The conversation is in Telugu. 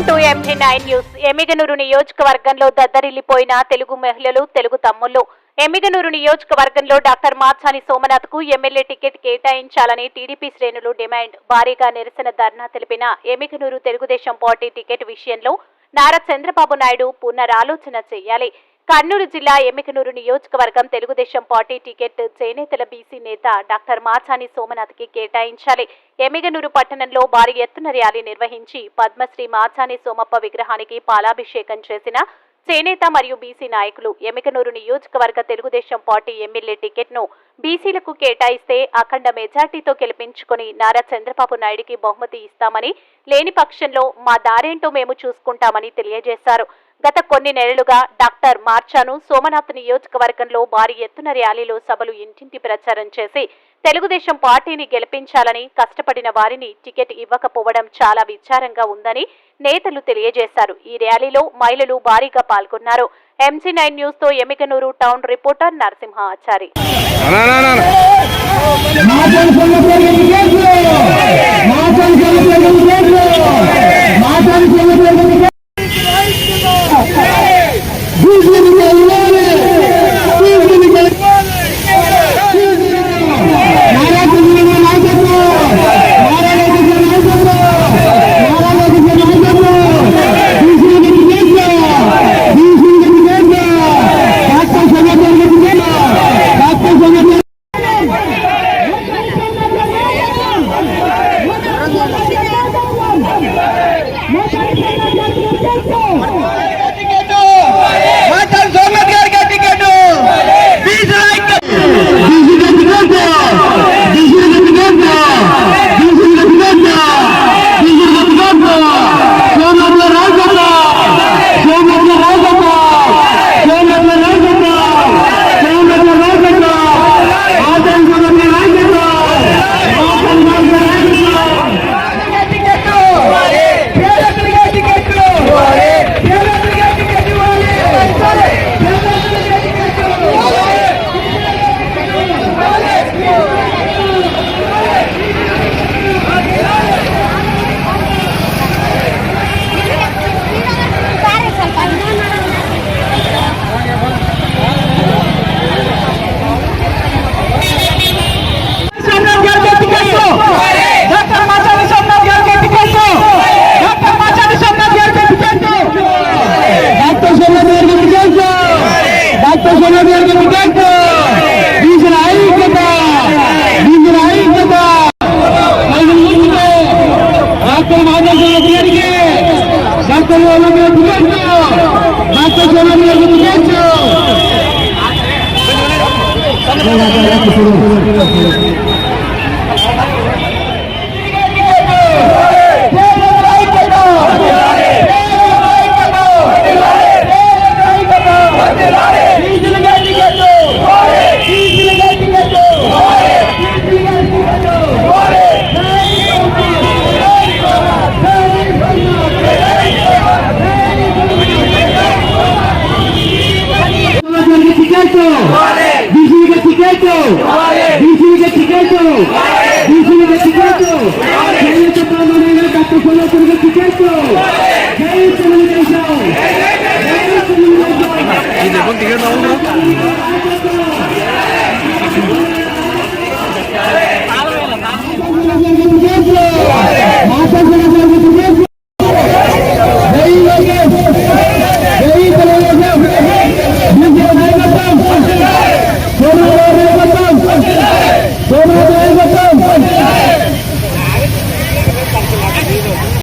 Welcome to MG9 news. Emmiganur నియోజకవర్గంలో దద్దరిల్లిపోయిన తెలుగు మహిళలు, తెలుగు తమ్ముళ్లు. ఎమ్మిగనూరు నియోజకవర్గంలో డాక్టర్ మార్చాని సోమనాథ్ కు ఎమ్మెల్యే టికెట్ కేటాయించాలని టీడీపీ శ్రేణులు డిమాండ్. భారీగా నిరసన ధర్నా తెలిపిన ఎమ్మిగనూరు తెలుగుదేశం పార్టీ టికెట్ విషయంలో నారా చంద్రబాబు నాయుడు పునరాలోచన చేయాలి. కర్నూలు జిల్లా ఎమ్మిగనూరు నియోజకవర్గం తెలుగుదేశం పార్టీ టికెట్ చేనేతల బీసీ నేత డాక్టర్ మార్చాని సోమనాథ్ కి కేటాయించాలి. ఎమ్మిగనూరు పట్టణంలో భారీ ఎత్తున ర్యాలీ నిర్వహించి పద్మశ్రీ మార్చాని సోమప్ప విగ్రహానికి పాలాభిషేకం చేసిన చేనేత మరియు బీసీ నాయకులు ఎమ్మిగనూరు నియోజకవర్గ తెలుగుదేశం పార్టీ ఎమ్మెల్యే టికెట్ ను బీసీలకు కేటాయిస్తే అఖండ మెజార్టీతో గెలిపించుకుని నారా చంద్రబాబు నాయుడికి బహుమతి ఇస్తామని, లేని పక్షంలో మా దారేంటో మేము చూసుకుంటామని తెలియజేశారు. గత కొన్ని నెలలుగా డాక్టర్ మార్చాను సోమనాథ్ నియోజకవర్గంలో భారీ ఎత్తున ర్యాలీలో సభలు ఇంటింటి ప్రచారం చేసి తెలుగుదేశం పార్టీని గెలిపించాలని కష్టపడిన వారిని టికెట్ ఇవ్వకపోవడం చాలా విచారంగా ఉందని నేతలు తెలియజేశారు. ఈ ర్యాలీలో మహిళలు భారీగా పాల్గొన్నారు. MG9 న్యూస్ తో Emmiganur town reporter Narasimhachari. Ticket